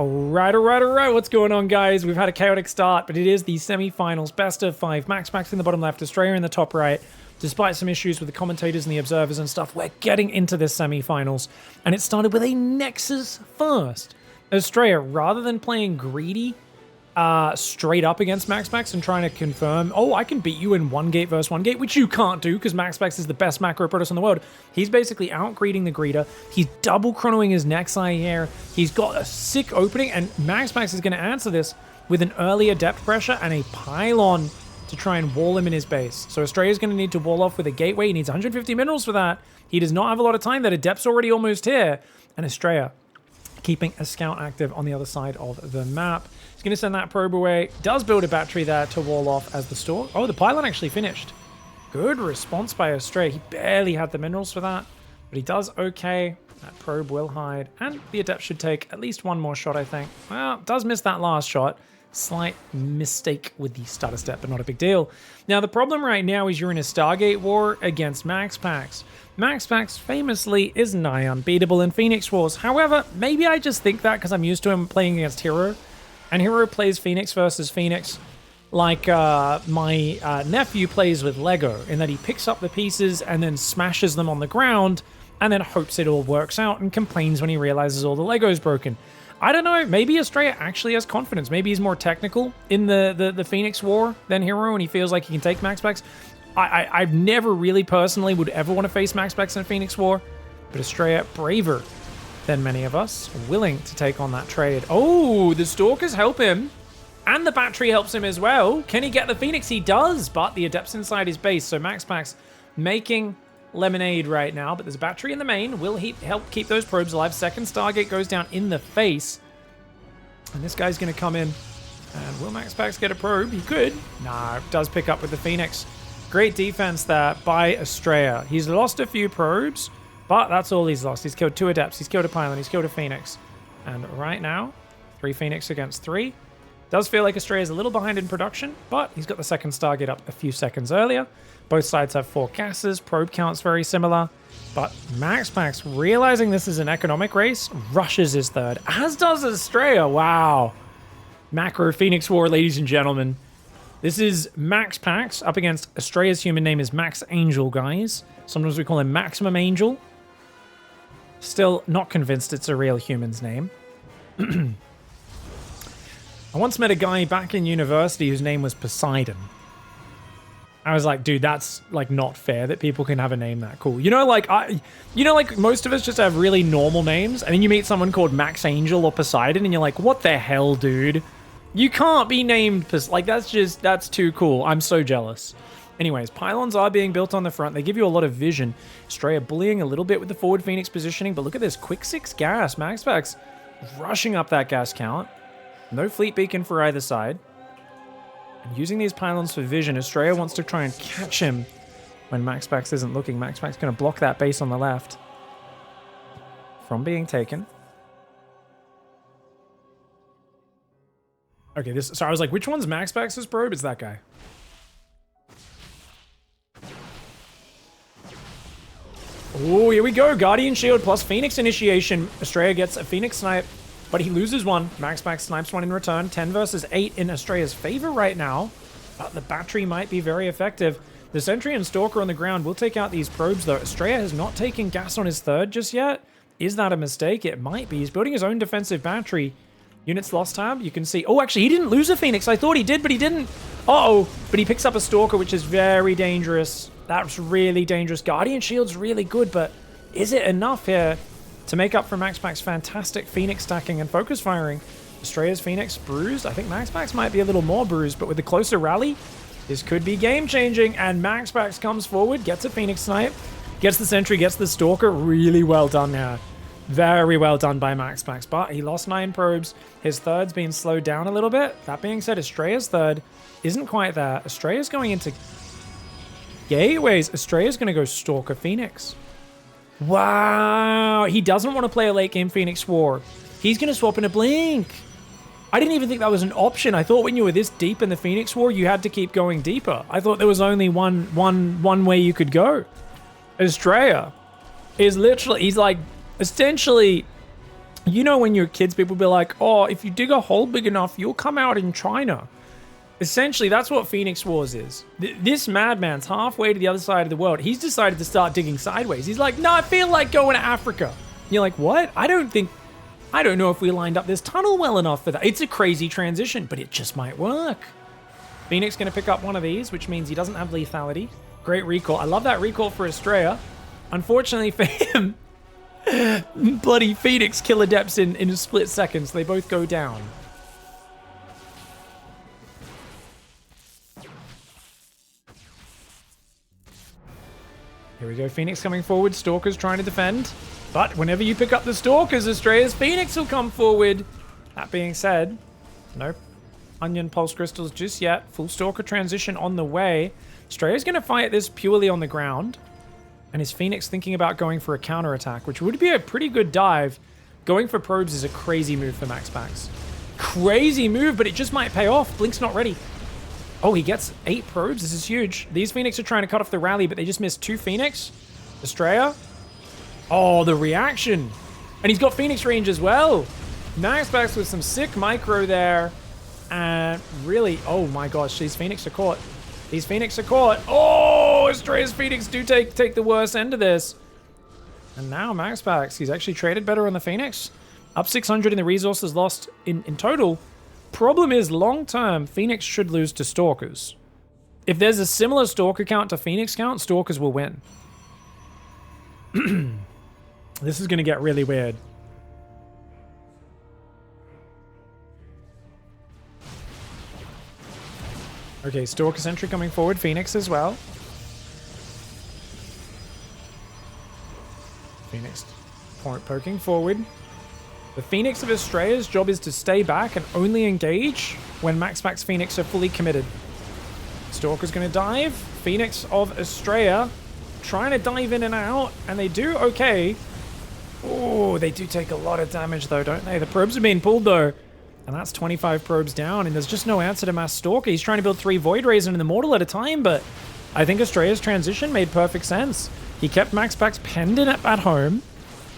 All right. What's going on, guys? We've had a chaotic start, but it is the semi-finals. Best of 5. MAXPAX in the bottom left, ASTREA in the top right. Despite some issues with the commentators and the observers and stuff, we're getting into this semi-finals. And it started with a Nexus first. ASTREA, rather than playing greedy straight up against MAXPAX and trying to confirm, oh, I can beat you in 1 gate versus 1 gate, which you can't do because MAXPAX is the best macro Protoss in the world. He's basically out-greeding the greeter. He's double chronoing his Nexi here. He's got a sick opening, and MAXPAX is going to answer this with an earlier depth pressure and a pylon to try and wall him in his base. So ASTREA is going to need to wall off with a gateway. He needs 150 minerals for that. He does not have a lot of time there. The depth's already almost here. And ASTREA keeping a scout active on the other side of the map. He's going to send that probe away. Does build a battery there to wall off as the store. Oh, the pylon actually finished. Good response by ASTREA. He barely had the minerals for that, but he does okay. That probe will hide, and the adept should take at least one more shot, I think. Well, does miss that last shot. Slight mistake with the starter step, but not a big deal. Now, the problem right now is you're in a Stargate war against MAXPAX. MAXPAX famously is nigh unbeatable in Phoenix Wars. However, maybe I just think that because I'm used to him playing against Hero. And Hero plays Phoenix versus Phoenix like my nephew plays with Lego, in that he picks up the pieces and then smashes them on the ground and then hopes it all works out and complains when he realizes all the Lego's broken. I don't know, maybe ASTREA actually has confidence. Maybe he's more technical in the Phoenix War than Hero, and he feels like he can take MAXPAX. I've never really personally would ever want to face MAXPAX in a Phoenix War, but ASTREA braver than many of us, willing to take on that trade. Oh, the Stalkers help him, and the battery helps him as well. Can he get the Phoenix? He does, but the Adept's inside his base, so MAXPAX making lemonade right now, but there's a battery in the main. Will he help keep those probes alive? Second Stargate goes down in the face, and this guy's going to come in, and will MAXPAX get a probe? He could. No, does pick up with the Phoenix. Great defense there by ASTREA. He's lost a few probes, but that's all he's lost. He's killed 2 Adepts, he's killed a Pylon, he's killed a Phoenix. And right now, 3 Phoenix against 3. Does feel like ASTREA is a little behind in production, but he's got the second Stargate up a few seconds earlier. Both sides have 4 gases, probe counts very similar. But MAXPAX, realizing this is an economic race, rushes his third, as does ASTREA. Wow. Macro Phoenix War, ladies and gentlemen. This is MAXPAX up against ASTREA's human name is Max Angel, guys. Sometimes we call him Maximum Angel. Still not convinced it's a real human's name. I once met a guy back in university whose name was Poseidon. I was like, dude, that's like not fair that people can have a name that cool. You know, like most of us just have really normal names, and then you meet someone called Max Angel or Poseidon, and you're like, what the hell, dude? You can't be named like that's too cool. I'm so jealous. Anyways, pylons are being built on the front. They give you a lot of vision. ASTREA bullying a little bit with the forward Phoenix positioning, but look at this quick 6 gas. MAXPAX rushing up that gas count. No fleet beacon for either side. And using these pylons for vision, ASTREA wants to try and catch him when MAXPAX isn't looking. MAXPAX going to block that base on the left from being taken. Okay, so I was like, which one's MAXPAX's probe? It's that guy. Oh, here we go. Guardian Shield plus Phoenix Initiation. ASTREA gets a Phoenix Snipe, but he loses one. MAXPAX snipes one in return. 10 versus 8 in ASTREA's favor right now, but the battery might be very effective. The Sentry and Stalker on the ground will take out these probes, though. ASTREA has not taken gas on his third just yet. Is that a mistake? It might be. He's building his own defensive battery. Units lost tab, you can see. Oh, actually, he didn't lose a Phoenix. I thought he did, but he didn't. Uh-oh. But he picks up a Stalker, which is very dangerous. That's really dangerous. Guardian Shield's really good, but is it enough here to make up for MAXPAX's fantastic Phoenix stacking and focus firing? ASTREA's Phoenix bruised. I think MAXPAX might be a little more bruised, but with the closer rally, this could be game-changing. And MAXPAX comes forward, gets a Phoenix Snipe, gets the Sentry, gets the Stalker. Really well done here. Very well done by MAXPAX, but he lost 9 probes. His third's been slowed down a little bit. That being said, ASTREA's third isn't quite there. ASTREA's going into gateways. ASTREA's going to go Stalker Phoenix. Wow. He doesn't want to play a late game Phoenix War. He's going to swap in a blink. I didn't even think that was an option. I thought when you were this deep in the Phoenix War, you had to keep going deeper. I thought there was only one way you could go. ASTREA is literally, he's like essentially You know, when you're kids, people be like, oh, if you dig a hole big enough, you'll come out in China. Essentially, that's what Phoenix Wars is. This madman's halfway to the other side of the world. He's decided to start digging sideways. He's like, no, I feel like going to Africa. And you're like, what? I don't know if we lined up this tunnel well enough for that. It's a crazy transition, but it just might work. Phoenix going to pick up one of these, which means he doesn't have lethality. Great recall. I love that recall for ASTREA. Unfortunately for him, bloody Phoenix kill Adepts in a split second, so they both go down. Here we go, Phoenix coming forward, Stalker's trying to defend. But whenever you pick up the Stalkers, ASTREA's Phoenix will come forward. That being said, nope. Onion Pulse Crystals just yet. Full Stalker transition on the way. ASTREA's going to fight this purely on the ground. And is Phoenix thinking about going for a counterattack, which would be a pretty good dive. Going for probes is a crazy move for MAXPAX. Crazy move, but it just might pay off. Blink's not ready. Oh, he gets 8 probes. This is huge. These Phoenix are trying to cut off the rally, but they just missed 2 Phoenix. ASTREA. Oh, the reaction. And he's got Phoenix range as well. MAXPAX with some sick micro there. And really, oh my gosh, these Phoenix are caught. These Phoenix are caught. Oh, ASTREA's Phoenix do take the worst end of this. And now MAXPAX, he's actually traded better on the Phoenix. Up 600 in the resources lost in total. Problem is, long-term, Phoenix should lose to Stalkers. If there's a similar Stalker count to Phoenix count, Stalkers will win. This is going to get really weird. Okay, Stalker Sentry coming forward, Phoenix as well. Phoenix poking forward. The Phoenix of ASTREA's job is to stay back and only engage when MAXPAX Phoenix are fully committed. Stalker's going to dive. Phoenix of ASTREA trying to dive in and out, and they do okay. Oh, they do take a lot of damage though, don't they? The probes are being pulled though. And that's 25 probes down, and there's just no answer to Mass Stalker. He's trying to build 3 Void Rays and an Immortal at a time, but I think ASTREA's transition made perfect sense. He kept MAXPAX penned in at home,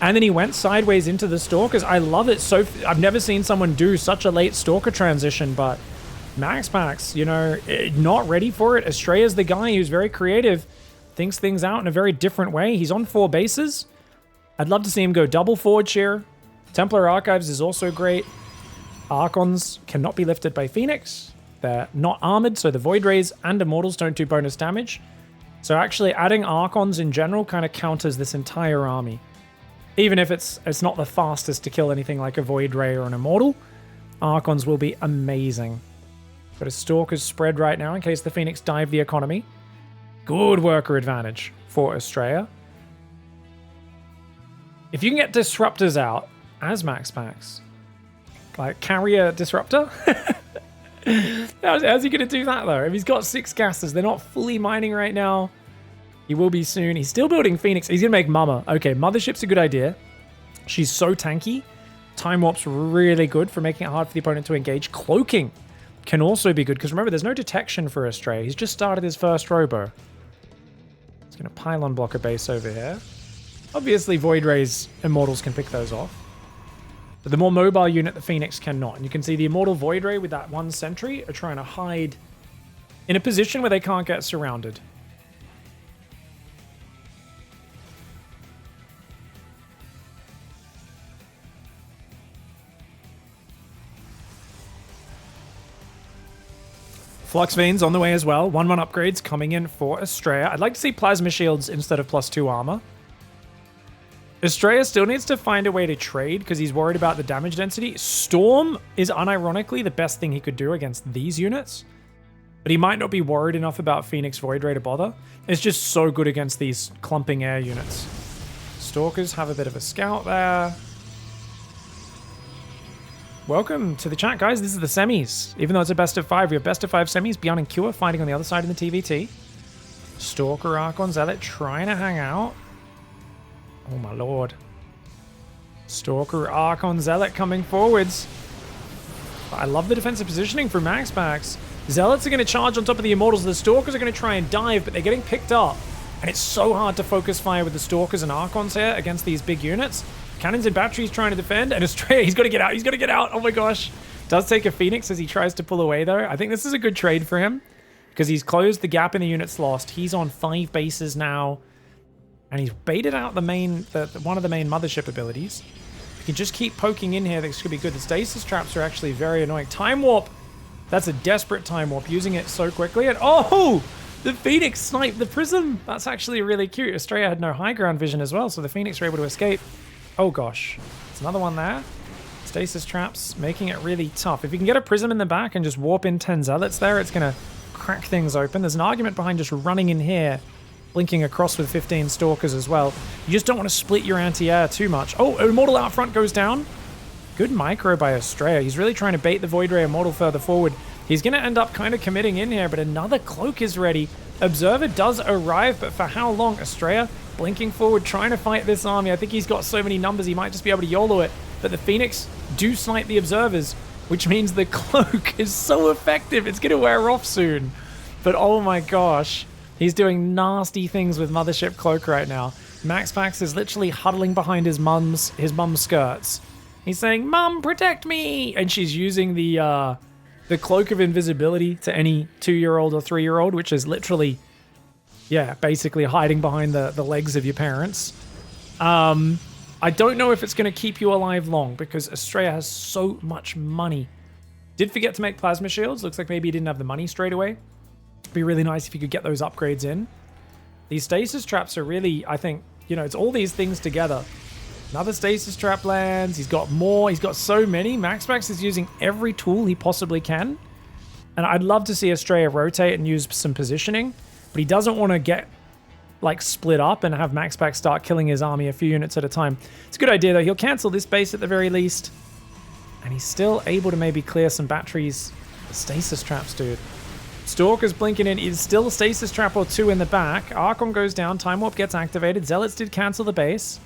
and then he went sideways into the Stalkers. I love it. I've never seen someone do such a late Stalker transition, but MAXPAX, you know, not ready for it. ASTREA's the guy who's very creative, thinks things out in a very different way. He's on 4 bases. I'd love to see him go double forge here. Templar Archives is also great. Archons cannot be lifted by Phoenix. They're not armored, so the Void Rays and Immortals don't do bonus damage. So actually adding Archons in general kind of counters this entire army. Even if it's not the fastest to kill anything like a Void Ray or an Immortal, Archons will be amazing. Got a Stalker's spread right now in case the Phoenix dive the economy. Good worker advantage for ASTREA. If you can get Disruptors out as MAXPAX, like carrier disruptor. How's he going to do that though? If he's got 6 gases, they're not fully mining right now. He will be soon. He's still building Phoenix. He's going to make Mama. Okay, Mothership's a good idea. She's so tanky. Time Warp's really good for making it hard for the opponent to engage. Cloaking can also be good because remember, there's no detection for ASTREA. He's just started his first Robo. He's going to pylon block a base over here. Obviously, Void Rays Immortals can pick those off. But the more mobile unit, the Phoenix cannot. And you can see the Immortal Void Ray with that 1 sentry are trying to hide in a position where they can't get surrounded. Flux Veins on the way as well. 1/1 upgrades coming in for ASTREA. I'd like to see Plasma Shields instead of +2 armor. ASTREA still needs to find a way to trade because he's worried about the damage density. Storm is unironically the best thing he could do against these units. But he might not be worried enough about Phoenix Void Ray to bother. It's just so good against these clumping air units. Stalkers have a bit of a scout there. Welcome to the chat, guys. This is the semis. Even though it's a best of 5, we have best of 5 semis. Beyond and Cure fighting on the other side in the TVT. Stalker Archon Zealot trying to hang out. Oh my lord. Stalker Archon Zealot coming forwards. I love the defensive positioning for MAXPAX. Zealots are going to charge on top of the Immortals. The Stalkers are going to try and dive, but they're getting picked up. And it's so hard to focus fire with the Stalkers and Archons here against these big units. Cannons and batteries trying to defend, and ASTREA, he's got to get out, he's got to get out. Oh my gosh. Does take a Phoenix as he tries to pull away though. I think this is a good trade for him because he's closed the gap in the units lost. He's on 5 bases now, and he's baited out the main, one of the main mothership abilities. If you can just keep poking in here, this could be good. The stasis traps are actually very annoying. Time warp. That's a desperate time warp, using it so quickly. And oh, the Phoenix sniped the prism. That's actually really cute. ASTREA had no high ground vision as well, so the Phoenix were able to escape. Oh gosh, there's another one there. Stasis traps, making it really tough. If you can get a prism in the back and just warp in 10 zealots there, it's going to crack things open. There's an argument behind just running in here, blinking across with 15 stalkers as well. You just don't want to split your anti-air too much. Oh, Immortal out front goes down. Good micro by ASTREA. He's really trying to bait the Void Ray Immortal further forward. He's going to end up kind of committing in here, but another cloak is ready. Observer does arrive, but for how long? ASTREA blinking forward, trying to fight this army. I think he's got so many numbers, he might just be able to YOLO it. But the Phoenix do snipe the observers, which means the cloak is so effective. It's going to wear off soon. But oh my gosh, he's doing nasty things with Mothership Cloak right now. MAXPAX is literally huddling behind his mum's skirts. He's saying, "Mum, protect me!" And she's using the Cloak of Invisibility to any 2-year-old or 3-year-old, which is literally, yeah, basically hiding behind the legs of your parents. I don't know if it's going to keep you alive long because ASTREA has so much money. Did forget to make plasma shields. Looks like maybe he didn't have the money straight away. It'd be really nice if you could get those upgrades in. These stasis traps are really, I think, you know, it's all these things together. Another stasis trap lands. He's got more. He's got so many. MAXPAX is using every tool he possibly can. And I'd love to see ASTREA rotate and use some positioning, but he doesn't want to get like split up and have MAXPAX start killing his army a few units at a time. It's a good idea though. He'll cancel this base at the very least. And he's still able to maybe clear some batteries. The stasis traps, dude. Stalker's blinking in. He's still a stasis trap or 2 in the back. Archon goes down. Time Warp gets activated. Zealots did cancel the base.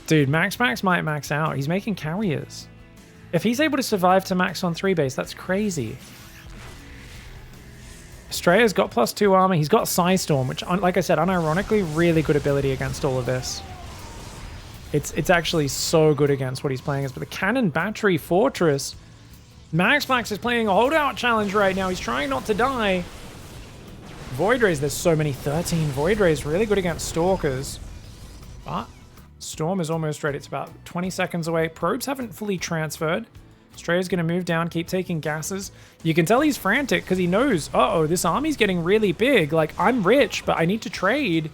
Dude, MAXPAX might max out. He's making carriers. If he's able to survive to max on 3 base, that's crazy. ASTREA's got +2 armor. He's got Psystorm, which, like I said, unironically, really good ability against all of this. It's actually so good against what he's playing as. But the Cannon Battery Fortress, MAXPAX is playing a holdout challenge right now. He's trying not to die. Void Rays, there's so many. 13 Void Rays, really good against Stalkers. But Storm is almost ready. It's about 20 seconds away. Probes haven't fully transferred. ASTREA's going to move down, keep taking gases. You can tell he's frantic because he knows, uh-oh, this army's getting really big. Like, I'm rich, but I need to trade.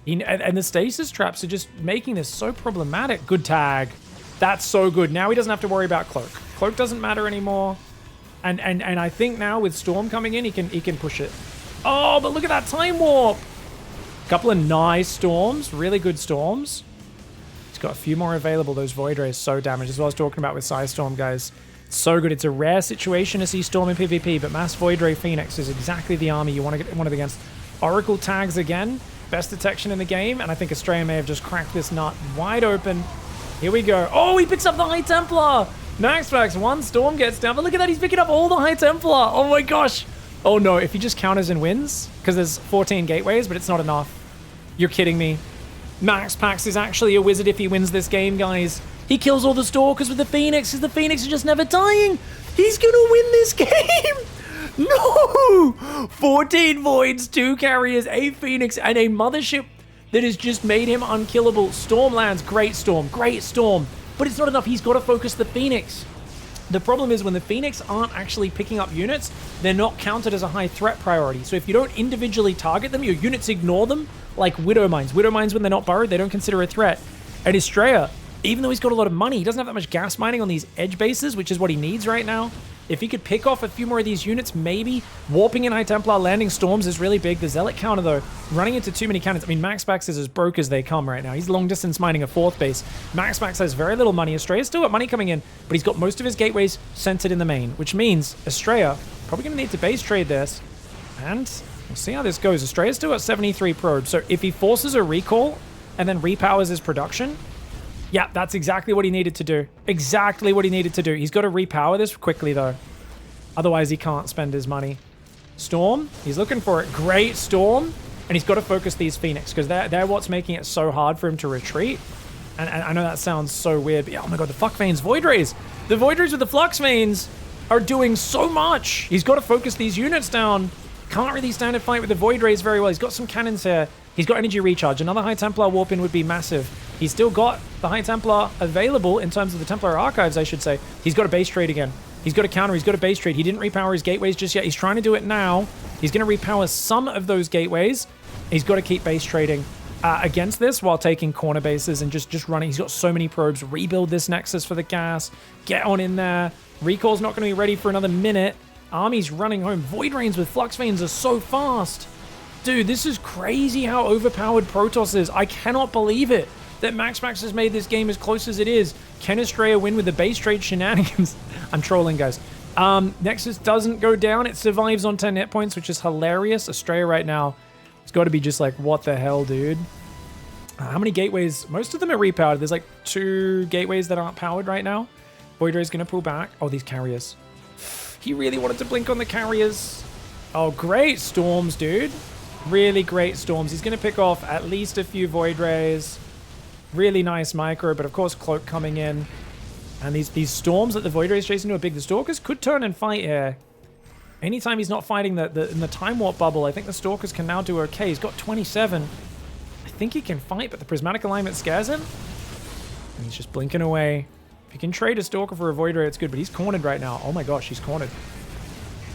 And the stasis traps are just making this so problematic. Good tag. That's so good. Now he doesn't have to worry about Cloak. Cloak doesn't matter anymore. And I think now with Storm coming in, he can push it. Oh, but look at that Time Warp. Couple of nice Storms. Really good Storms. He's got a few more available. Those Void Rays so damaged. As I was talking about with Psystorm, guys. It's so good. It's a rare situation to see Storm in PvP, but Mass Void Ray Phoenix is exactly the army you want to get one of against. Oracle tags again. Best detection in the game, and I think ASTREA may have just cracked this nut wide open. Here we go. Oh, he picks up the High Templar. MAXPAX, 1 Storm gets down, but look at that. He's picking up all the High Templar. Oh my gosh. Oh no, if he just counters and wins, because there's 14 gateways, but it's not enough. You're kidding me. MAXPAX is actually a wizard if he wins this game, guys. He kills all the Stalkers with the Phoenix, because the Phoenix are just never dying. He's gonna win this game. No! 14 Voids, 2 carriers, a Phoenix, and a Mothership that has just made him unkillable. Storm lands. Great Storm. Great Storm. But it's not enough. He's got to focus the Phoenix. The problem is when the Phoenix aren't actually picking up units, they're not counted as a high threat priority. So if you don't individually target them, your units ignore them, like Widow Mines. Widow Mines, when they're not burrowed, they don't consider a threat. And ASTREA, even though he's got a lot of money, he doesn't have that much gas mining on these edge bases, which is what he needs right now. If he could pick off a few more of these units, maybe warping in High Templar, landing Storms is really big. The Zealot counter, though, running into too many cannons. I mean, MAXPAX is as broke as they come right now. He's long distance mining a 4th base. MAXPAX has very little money. ASTREA's still got money coming in, but he's got most of his gateways centered in the main, which means ASTREA probably going to need to base trade this. And we'll see how this goes. ASTREA's still got 73 probes, so if he forces a recall and then repowers his production, yeah, that's exactly what he needed to do. Exactly what he needed to do. He's got to repower this quickly, though. Otherwise, he can't spend his money. Storm, he's looking for it. Great Storm. And he's got to focus these Phoenix because they're what's making it so hard for him to retreat. And I know that sounds so weird, but yeah, oh my god, the Fuck Veins Void Rays. The Void Rays with the Flux Veins are doing so much. He's got to focus these units down. Can't really stand a fight with the Void Rays very well. He's got some cannons here. He's got energy recharge. Another High Templar warp in would be massive. He's still got the High Templar available in terms of the Templar Archives, I should say. He's got a base trade again. He's got a counter. He's got a base trade. He didn't repower his gateways just yet. He's trying to do it now. He's going to repower some of those gateways. He's got to keep base trading against this while taking corner bases and just running. He's got so many probes. Rebuild this Nexus for the gas. Get on in there. Recall's not going to be ready for another minute. Army's running home. Void Rains with Flux Veins are so fast. Dude, this is crazy how overpowered Protoss is. I cannot believe it that MAXPAX has made this game as close as it is. Can ASTREA win with the base trade shenanigans? I'm trolling, guys. Nexus doesn't go down. It survives on 10 hit points, which is hilarious. ASTREA right now, it's got to be just like, what the hell, dude? How many gateways? Most of them are repowered. There's like 2 gateways that aren't powered right now. Void Ray's going to pull back. Oh, these carriers. He really wanted to blink on the carriers. Oh, great storms, dude. Really great storms. He's going to pick off at least a few Void Rays. Really nice micro, but of course Cloak coming in. And these storms that the Void Rays chasing are big. The Stalkers could turn and fight here. Anytime he's not fighting in the Time Warp bubble, I think the Stalkers can now do okay. He's got 27. I think he can fight, but the Prismatic Alignment scares him. And he's just blinking away. If he can trade a Stalker for a Void Ray, it's good, but he's cornered right now. Oh my gosh, he's cornered.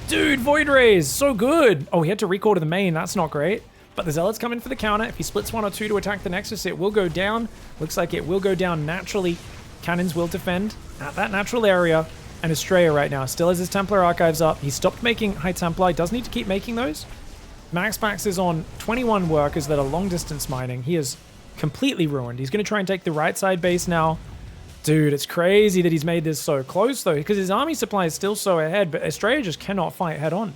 Dude, Void Rays, so good. Oh, he had to recall to the main. That's not great. But the Zealot's coming for the counter. If he splits 1 or 2 to attack the Nexus, it will go down. Looks like it will go down naturally. Cannons will defend at that natural area. And ASTREA right now still has his Templar Archives up. He stopped making High Templar. He does need to keep making those. MAXPAX is on 21 workers that are long distance mining. He is completely ruined. He's going to try and take the right side base now. Dude, it's crazy that he's made this so close, though, because his army supply is still so ahead, but ASTREA just cannot fight head-on.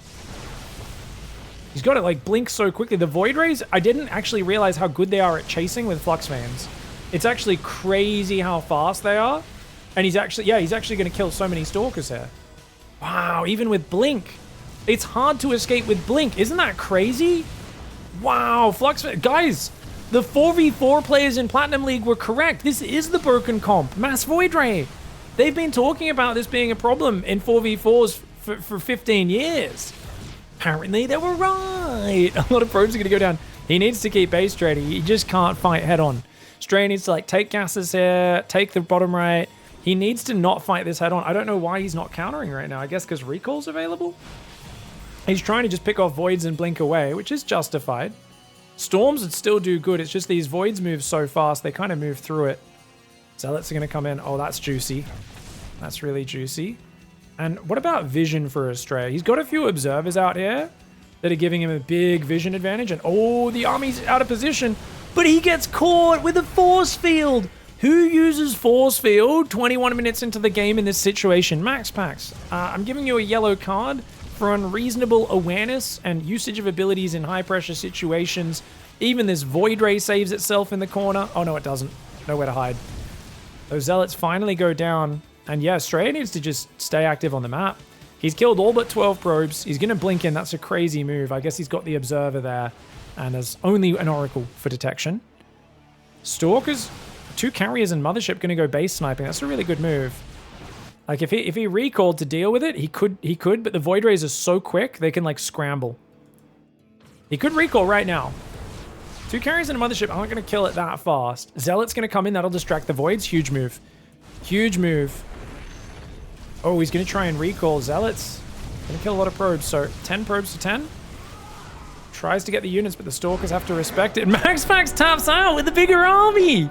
He's got to, like, blink so quickly. The Void Rays, I didn't actually realize how good they are at chasing with Flux Veins. It's actually crazy how fast they are. And he's actually, yeah, he's actually going to kill so many Stalkers here. Wow, even with Blink. It's hard to escape with Blink. Isn't that crazy? Wow, Flux Veins. Guys, the 4v4 players in Platinum League were correct. This is the broken comp. Mass Void Ray. They've been talking about this being a problem in 4v4s for 15 years. Apparently they were right. A lot of probes are going to go down. He needs to keep base trading. He just can't fight head on. ASTREA needs to like take gases here, take the bottom right. He needs to not fight this head on. I don't know why he's not countering right now. I guess because recall's available. He's trying to just pick off voids and blink away, which is justified. Storms would still do good. It's just these voids move so fast. They kind of move through it. Zealots are going to come in. Oh, that's juicy. That's really juicy. And what about vision for ASTREA? He's got a few observers out here that are giving him a big vision advantage. And oh, the army's out of position. But he gets caught with a force field. Who uses force field 21 minutes into the game in this situation? MAXPAX. I'm giving you a yellow card for unreasonable awareness and usage of abilities in high-pressure situations. Even this Void Ray saves itself in the corner. Oh, no, it doesn't. Nowhere to hide. Those Zealots finally go down. And yeah, ASTREA needs to just stay active on the map. He's killed all but 12 probes. He's going to blink in. That's a crazy move. I guess he's got the Observer there. And there's only an Oracle for detection. Stalkers, 2 carriers and Mothership going to go base sniping. That's a really good move. Like, if he recalled to deal with it, he could, but the Void Rays are so quick, they can, like, scramble. He could recall right now. 2 carriers and a Mothership aren't going to kill it that fast. Zealot's going to come in. That'll distract the Voids. Huge move. Huge move. Oh, he's going to try and recall. Zealots going to kill a lot of probes. So, 10 probes to 10. Tries to get the units, but the Stalkers have to respect it. MAXPAX taps out with the bigger army.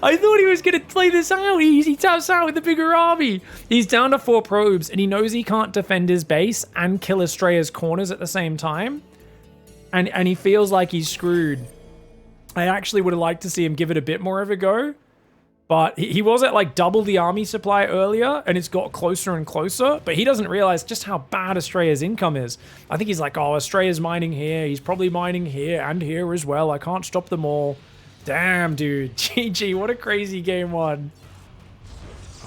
I thought he was going to play this out. He taps out with the bigger army. He's down to 4 probes, and he knows he can't defend his base and kill ASTREA's corners at the same time. And he feels like he's screwed. I actually would have liked to see him give it a bit more of a go. But he was at like double the army supply earlier, and it's got closer and closer. But he doesn't realize just how bad ASTREA's income is. I think he's like, oh, ASTREA's mining here. He's probably mining here and here as well. I can't stop them all. Damn, dude. GG, what a crazy game 1.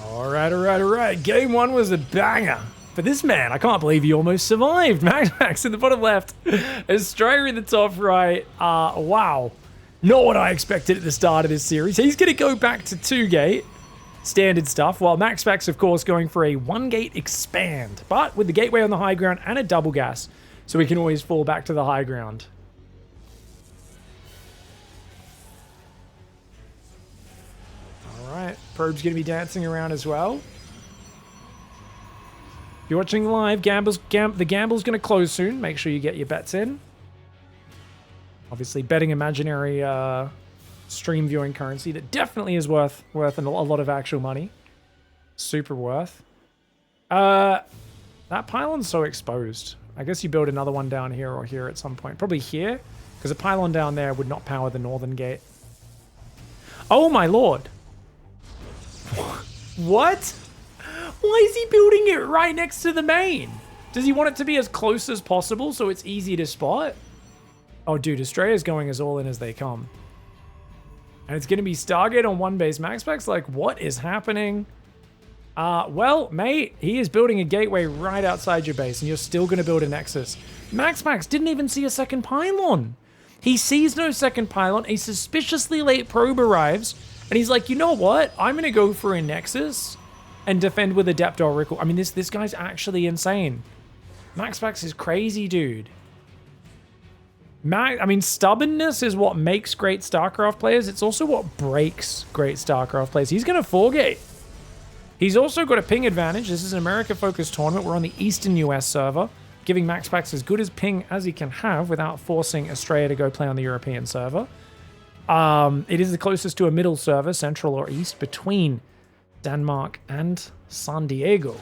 All right. Game 1 was a banger. But this man, I can't believe he almost survived. MAXPAX in the bottom left, ASTREA in the top right. Wow. Not what I expected at the start of this series. He's going to go back to 2-gate. Standard stuff, while MAXPAX, of course, going for a 1-gate expand. But with the gateway on the high ground and a double gas, so we can always fall back to the high ground. Alright, Probe's going to be dancing around as well. If you're watching live, the gamble's going to close soon. Make sure you get your bets in. Obviously, betting imaginary stream viewing currency that definitely is worth a lot of actual money. Super worth. That pylon's so exposed. I guess you build another one down here or here at some point. Probably here, because a pylon down there would not power the northern gate. Oh my lord. What? Why is he building it right next to the main? Does he want it to be as close as possible so it's easy to spot? Oh dude, ASTREA's going as all in as they come. And it's going to be Stargate on 1 base. MAXPAX like, what is happening? Well, mate, he is building a gateway right outside your base, and you're still going to build a nexus. MAXPAX didn't even see a second pylon. He sees no second pylon. A suspiciously late probe arrives, and he's like, you know what? I'm going to go for a nexus and defend with Adept Oracle. I mean, this guy's actually insane. MAXPAX is crazy, dude. I mean, stubbornness is what makes great StarCraft players. It's also what breaks great StarCraft players. He's going to 4-gate. He's also got a ping advantage. This is an America-focused tournament. We're on the Eastern US server, giving MAXPAX as good as ping as he can have without forcing ASTREA to go play on the European server. It is the closest to a middle server, Central or East, between Denmark and San Diego.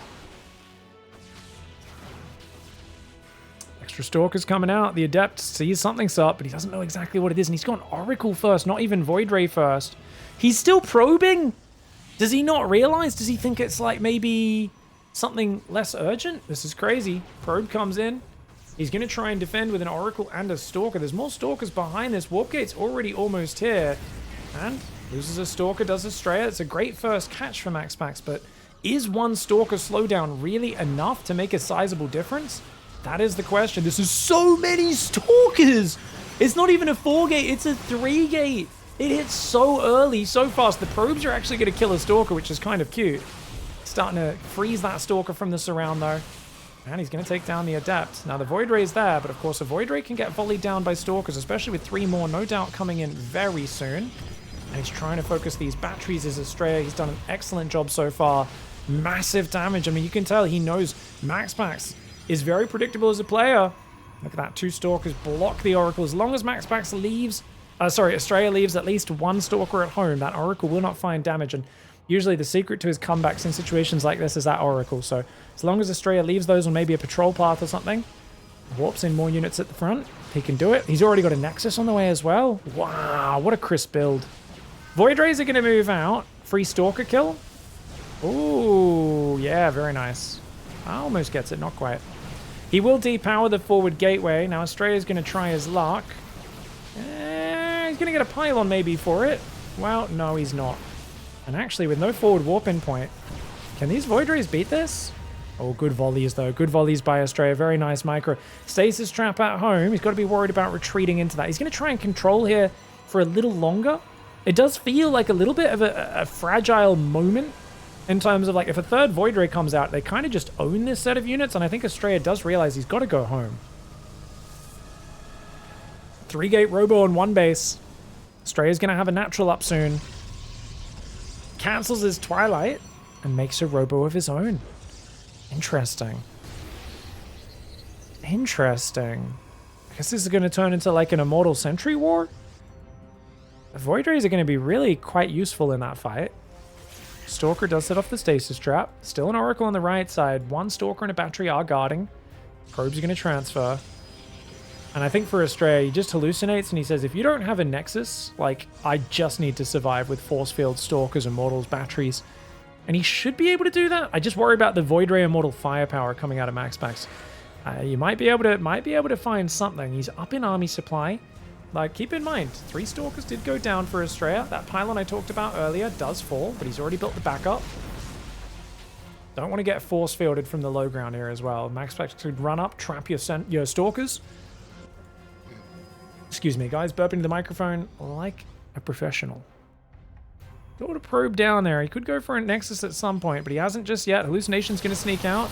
Extra Stalker's coming out. The Adept sees something's up, but he doesn't know exactly what it is. And he's gone Oracle first, not even Void Ray first. He's still probing. Does he not realize? Does he think it's like maybe something less urgent? This is crazy. Probe comes in. He's going to try and defend with an Oracle and a Stalker. There's more Stalkers behind this. Warp Gate's already almost here. And loses a Stalker, does ASTREA. It's a great first catch for MAXPAX, but is one Stalker slowdown really enough to make a sizable difference? That is the question. This is so many Stalkers. It's not even a 4-gate, it's a 3-gate. It hits so early, so fast. The probes are actually going to kill a Stalker, which is kind of cute. Starting to freeze that Stalker from the surround, though. And he's going to take down the Adept. Now, the Void Ray is there, but of course, a Void Ray can get volleyed down by Stalkers, especially with 3 more, no doubt, coming in very soon. And he's trying to focus these batteries as ASTREA. He's done an excellent job so far. Massive damage. I mean, you can tell he knows MAXPAX is very predictable as a player. Look at that. 2 Stalkers block the Oracle. As long as MAXPAX leaves... ASTREA leaves at least 1 Stalker at home, that Oracle will not find damage. And usually the secret to his comebacks in situations like this is that Oracle. So as long as ASTREA leaves those on maybe a patrol path or something, warps in more units at the front, he can do it. He's already got a Nexus on the way as well. Wow, what a crisp build. Void Rays are going to move out. Free Stalker kill. Ooh, yeah, very nice. Almost gets it, not quite. He will depower the forward gateway. Now ASTREA is going to try his luck. He's going to get a pylon maybe for it. Well, no, he's not. And actually, with no forward warp-in point, can these Void Rays beat this? Oh, good volleys, though. Good volleys by ASTREA. Very nice micro. Stasis trap at home. He's got to be worried about retreating into that. He's going to try and control here for a little longer. It does feel like a little bit of a fragile moment in terms of, like, if a third Void Ray comes out, they kind of just own this set of units, and I think ASTREA does realize he's got to go home. 3-gate Robo on 1 base. ASTREA's going to have a natural up soon. Cancels his Twilight and makes a Robo of his own. Interesting. Interesting. I guess this is going to turn into like an Immortal Sentry War. The Void Rays are going to be really quite useful in that fight. Stalker does set off the Stasis Trap. Still an Oracle on the right side. 1 Stalker and a Battery are guarding. Probe's going to transfer. And I think for ASTREA, he just hallucinates and he says, if you don't have a Nexus, like, I just need to survive with Force Field, Stalkers, Immortals, Batteries. And he should be able to do that. I just worry about the Void Ray Immortal Firepower coming out of MAXPAX. You might be able to find something. He's up in army supply. Like, keep in mind, 3 Stalkers did go down for ASTREA. That pylon I talked about earlier does fall, but he's already built the backup. Don't want to get force fielded from the low ground here as well. MAXPAX could run up, trap your stalkers. Excuse me, guys. Burping to the microphone like a professional. Got to probe down there. He could go for a Nexus at some point, but he hasn't just yet. Hallucination's going to sneak out.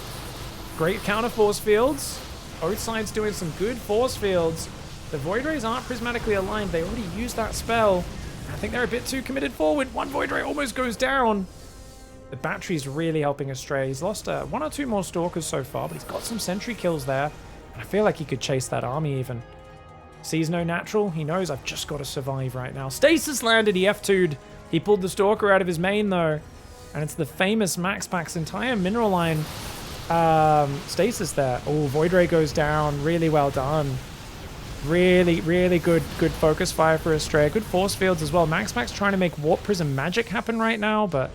Great counter force fields. Both sides doing some good force fields. The Void Rays aren't prismatically aligned. They already used that spell. I think they're a bit too committed forward. One Void Ray almost goes down. The battery's really helping ASTREA. He's lost 1 or 2 more Stalkers so far, but he's got some sentry kills there. And I feel like he could chase that army even. Sees no natural. He knows I've just got to survive right now. Stasis landed. He F2'd. He pulled the Stalker out of his main though. And it's the famous MAXPAX entire mineral line stasis there. Oh, Void Ray goes down. Really well done. Really, really good focus fire for ASTREA. Good force fields as well. MAXPAX trying to make Warp Prism magic happen right now, but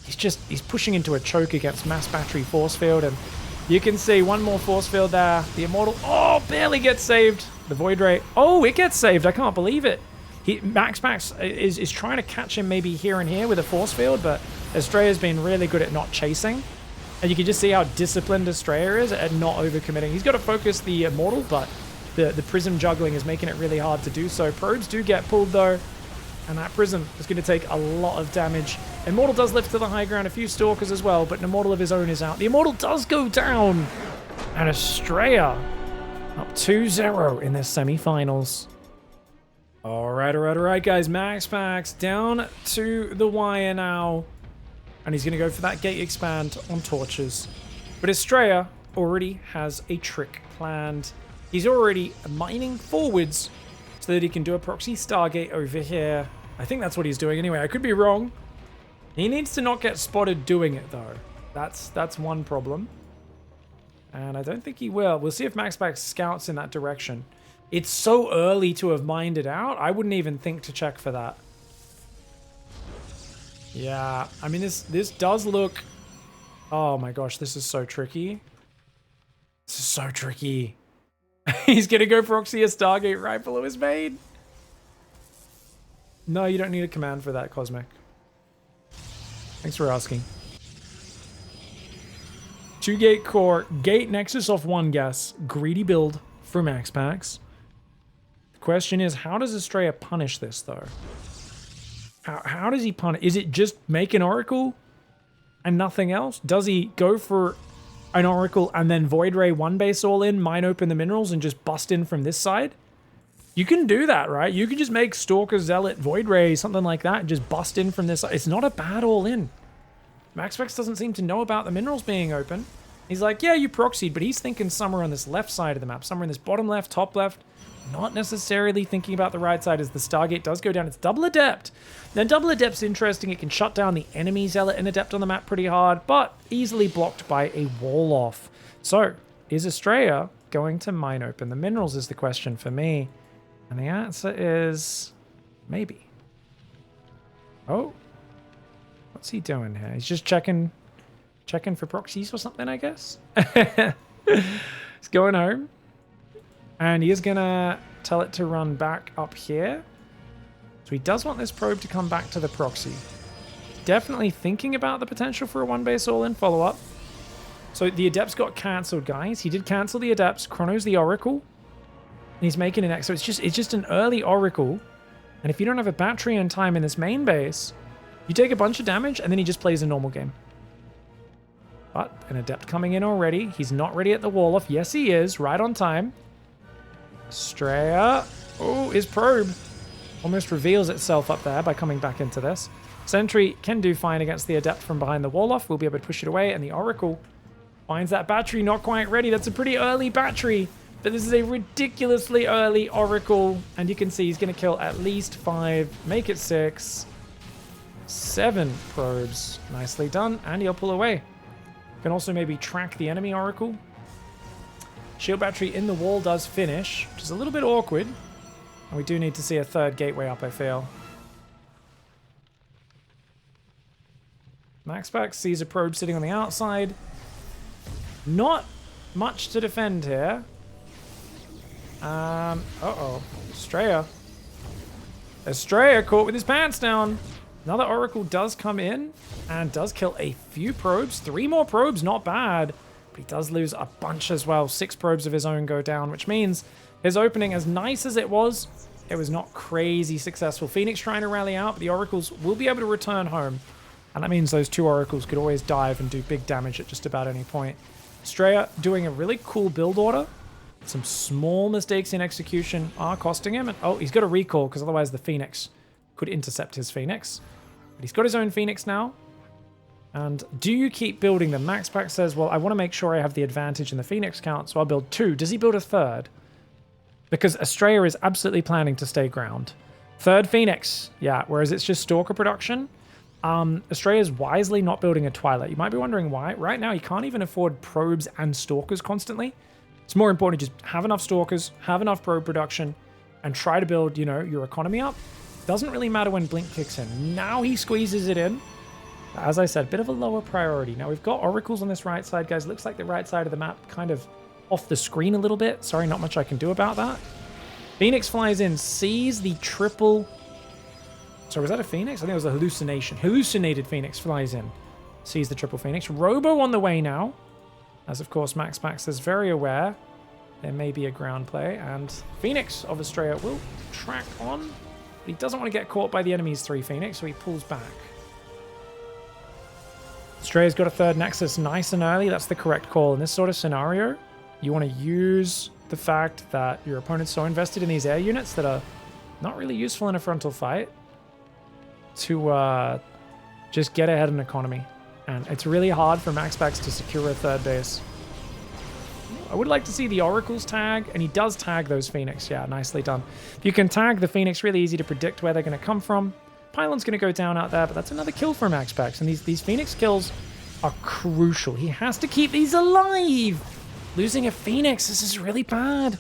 he's pushing into a choke against Mass Battery force field, and you can see one more force field there. The Immortal, oh, barely gets saved. The Void Ray, oh, it gets saved. I can't believe it. MAXPAX is trying to catch him maybe here and here with a force field, but ASTREA has been really good at not chasing. And you can just see how disciplined ASTREA is at not overcommitting. He's got to focus the Immortal, but the Prism juggling is making it really hard to do so. Probes do get pulled though, and that Prism is going to take a lot of damage. Immortal does lift to the high ground, a few Stalkers as well, but an Immortal of his own is out. The Immortal does go down, and ASTREA up 2-0 in their semi-finals. All right, guys. MAXPAX down to the wire now, and he's going to go for that gate expand on torches. But ASTREA already has a trick planned. He's already mining forwards so that he can do a proxy Stargate over here. I think that's what he's doing anyway. I could be wrong. He needs to not get spotted doing it, though. That's one problem. And I don't think he will. We'll see if MAXPAX scouts in that direction. It's so early to have mined it out. I wouldn't even think to check for that. Yeah, I mean, this does look... Oh my gosh, this is so tricky. This is so tricky. He's gonna go proxy a Stargate right below his main. No, you don't need a command for that, Cosmic. Thanks for asking. 2 gate core, gate nexus off 1 guess. Greedy build for MAXPAX. The question is, how does ASTREA punish this though? How does he punish? Is it just make an Oracle and nothing else? Does he go for an Oracle and then Void Ray 1 base all in, mine open the minerals and just bust in from this side? You can do that, right? You can just make Stalker, Zealot, Void Ray, something like that, and just bust in from this side. It's not a bad all in. MAXPAX doesn't seem to know about the minerals being open. He's like, yeah, you proxied, but he's thinking somewhere on this left side of the map, somewhere in this bottom left, top left, not necessarily thinking about the right side as the Stargate does go down. It's double Adept. Now, double Adept's interesting. It can shut down the enemy Zealot and Adept on the map pretty hard, but easily blocked by a wall off. So, is ASTREA going to mine open the minerals is the question for me. And the answer is maybe. Oh. What's he doing here? He's just checking for proxies or something, I guess. He's going home. And he is going to tell it to run back up here. So he does want this probe to come back to the proxy. Definitely thinking about the potential for a 1 base all-in follow-up. So the Adepts got cancelled, guys. He did cancel the Adepts. Chrono's the Oracle. And he's making an X. So it's just an early Oracle. And if you don't have a battery in time in this main base, you take a bunch of damage and then he just plays a normal game. But an Adept coming in already. He's not ready at the wall off. Yes, he is. Right on time. ASTREA. Oh, his probe almost reveals itself up there by coming back into this. Sentry can do fine against the Adept from behind the wall off. We'll be able to push it away. And the Oracle finds that battery not quite ready. That's a pretty early battery. But this is a ridiculously early Oracle. And you can see he's going to kill at least 5. Make it 6. 7 probes. Nicely done. And he'll pull away. Can also maybe track the enemy Oracle. Shield battery in the wall does finish, which is a little bit awkward. And we do need to see a 3rd gateway up, I feel. MAXPAX sees a probe sitting on the outside. Not much to defend here. Uh-oh. ASTREA. ASTREA caught with his pants down. Another Oracle does come in and does kill a few probes. 3 more probes, not bad. But he does lose a bunch as well. 6 probes of his own go down, which means his opening, as nice as it was not crazy successful. Phoenix trying to rally out, but the Oracles will be able to return home. And that means those 2 Oracles could always dive and do big damage at just about any point. ASTREA doing a really cool build order. Some small mistakes in execution are costing him. And, oh, he's got a recall, because otherwise the Phoenix could intercept his Phoenix. But he's got his own Phoenix now. And do you keep building them? MAXPAX says, well, I want to make sure I have the advantage in the Phoenix count, so I'll build 2. Does he build a 3rd? Because ASTREA is absolutely planning to stay ground. 3rd Phoenix, yeah, whereas it's just Stalker production. ASTREA is wisely not building a Twilight. You might be wondering why. Right now, he can't even afford probes and Stalkers constantly. It's more important to just have enough Stalkers, have enough probe production, and try to build, you know, your economy up. Doesn't really matter when Blink kicks in. Now he squeezes it in. As I said, a bit of a lower priority. Now we've got Oracles on this right side, guys. Looks like the right side of the map kind of off the screen a little bit. Sorry, not much I can do about that. Phoenix flies in, sees the triple... Sorry, was that a Phoenix? I think it was a hallucination. Hallucinated Phoenix flies in, sees the triple Phoenix. Robo on the way now. As, of course, MAXPAX is very aware there may be a ground play. And Phoenix of ASTREA will track on. But he doesn't want to get caught by the enemy's 3 Phoenix, so he pulls back. ASTREA's got a 3rd Nexus nice and early. That's the correct call. In this sort of scenario, you want to use the fact that your opponent's so invested in these air units that are not really useful in a frontal fight to just get ahead in economy. And it's really hard for MAXPAX to secure a 3rd base. I would like to see the Oracles tag, and he does tag those Phoenix. Yeah, nicely done. If you can tag the Phoenix, really easy to predict where they're going to come from. Pylon's going to go down out there, but that's another kill for MAXPAX. And these Phoenix kills are crucial. He has to keep these alive. Losing a Phoenix, this is really bad.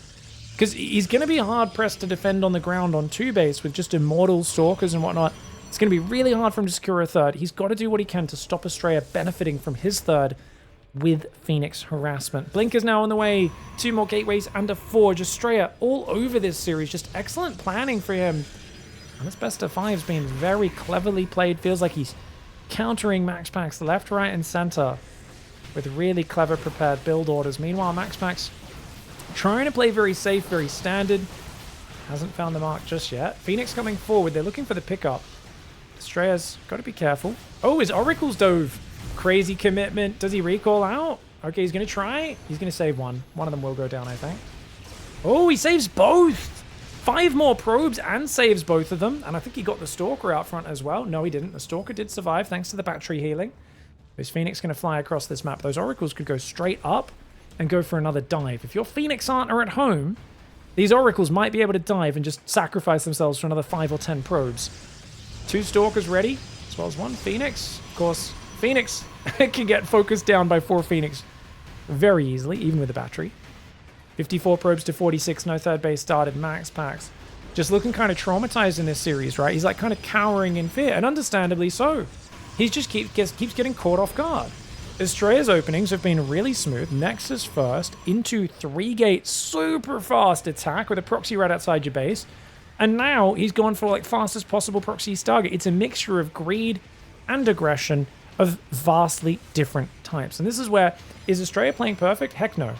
Because he's going to be hard-pressed to defend on the ground on 2 base with just immortal Stalkers and whatnot. It's going to be really hard for him to secure a 3rd. He's got to do what he can to stop ASTREA benefiting from his 3rd with Phoenix harassment. Blink is now on the way. 2 more gateways and a Forge. ASTREA all over this series. Just excellent planning for him. And this best of 5's been very cleverly played. Feels like he's countering MAXPAX left, right, and center with really clever prepared build orders. Meanwhile, MAXPAX trying to play very safe, very standard. Hasn't found the mark just yet. Phoenix coming forward. They're looking for the pickup. ASTREA's got to be careful. Oh, his Oracles dove. Crazy commitment. Does he recall out? Okay, he's going to try. He's going to save one. One of them will go down, I think. Oh, he saves both. 5 more probes and saves both of them. And I think he got the Stalker out front as well. No, he didn't. The Stalker did survive thanks to the battery healing. Is Phoenix going to fly across this map? Those Oracles could go straight up and go for another dive. If your Phoenix aren't at home, these Oracles might be able to dive and just sacrifice themselves for another 5 or 10 probes. 2 Stalkers ready, as well as 1 Phoenix. Of course, Phoenix can get focused down by 4 Phoenix very easily, even with the battery. 54 probes to 46, no 3rd base started. MAXPAX just looking kind of traumatized in this series, right? He's like kind of cowering in fear, and understandably so. He just keeps getting caught off guard. ASTREA's openings have been really smooth. Nexus first, into 3 gates, super fast attack with a proxy right outside your base. And now he's gone for like fastest possible proxy target. It's a mixture of greed and aggression of vastly different types. And this is where, is ASTREA playing perfect? Heck no.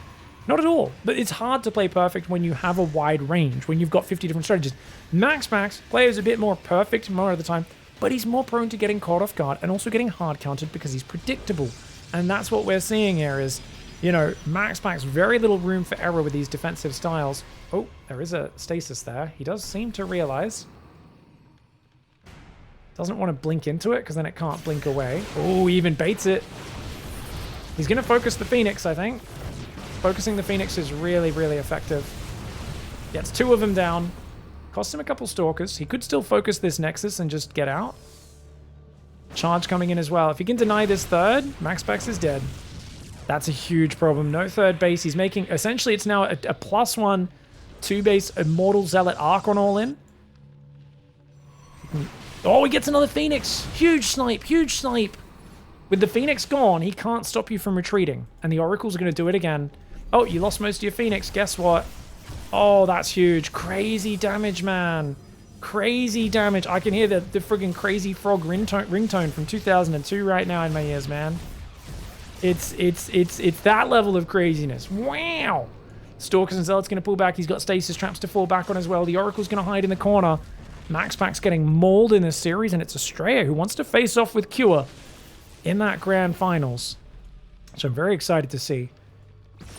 Not at all. But it's hard to play perfect when you have a wide range, when you've got 50 different strategies. MAXPAX plays a bit more perfect more of the time, but he's more prone to getting caught off guard and also getting hard countered because he's predictable. And that's what we're seeing here is, you know, MAXPAX, very little room for error with these defensive styles. Oh, there is a stasis there. He does seem to realize. Doesn't want to blink into it because then it can't blink away. Oh, he even baits it. He's going to focus the Phoenix, I think. Focusing the Phoenix is really, really effective. Gets 2 of them down. Costs him a couple Stalkers. He could still focus this Nexus and just get out. Charge coming in as well. If he can deny this 3rd, MAXPAX is dead. That's a huge problem. No 3rd base. He's making... Essentially, it's now a +1 2-base Immortal Zealot Archon all in. Oh, he gets another Phoenix. Huge snipe. Huge snipe. With the Phoenix gone, he can't stop you from retreating. And the Oracles are going to do it again. Oh, you lost most of your Phoenix. Guess what? Oh, that's huge. Crazy damage, man. Crazy damage. I can hear the friggin' crazy frog ringtone from 2002 right now in my ears, man. It's that level of craziness. Wow. Stalkers and Zealot's going to pull back. He's got stasis traps to fall back on as well. The Oracle's going to hide in the corner. MAXPAX getting mauled in this series, and it's ASTREA who wants to face off with Cure in that grand finals, which I'm very excited to see.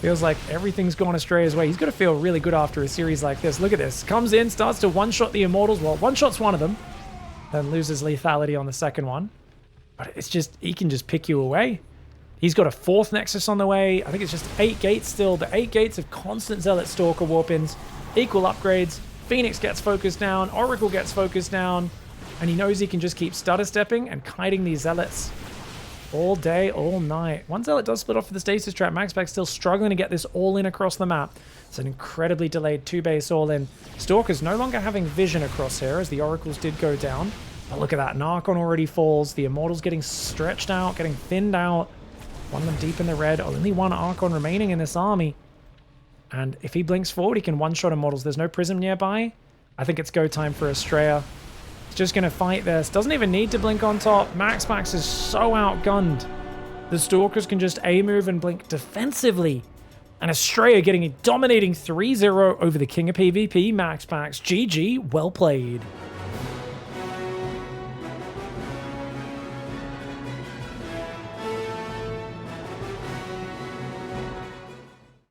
Feels like everything's gone ASTREA's way. He's got to feel really good after a series like this. Look at this. Comes in, starts to one-shot the Immortals. Well, one-shots one of them, then loses lethality on the second one. But it's just, he can just pick you away. He's got a 4th Nexus on the way. I think it's just 8 gates still, but 8 gates of constant Zealot Stalker warp-ins, equal upgrades. Phoenix gets focused down, Oracle gets focused down, and he knows he can just keep stutter stepping and kiting these Zealots all day, all night. One Zealot does split off for the stasis trap. MAXPAX still struggling to get this all in across the map. It's an incredibly delayed 2-base all in. Stalkers no longer having vision across here as the Oracles did go down. But look at that, an Archon already falls. The Immortals getting stretched out, getting thinned out. One of them deep in the red. Only one Archon remaining in this army. And if he blinks forward, he can one-shot Immortals. There's no Prism nearby. I think it's go time for ASTREA. He's just going to fight this. Doesn't even need to blink on top. MAXPAX is so outgunned. The Stalkers can just A-move and blink defensively. And ASTREA getting a dominating 3-0 over the king of PvP, MAXPAX. GG, well played.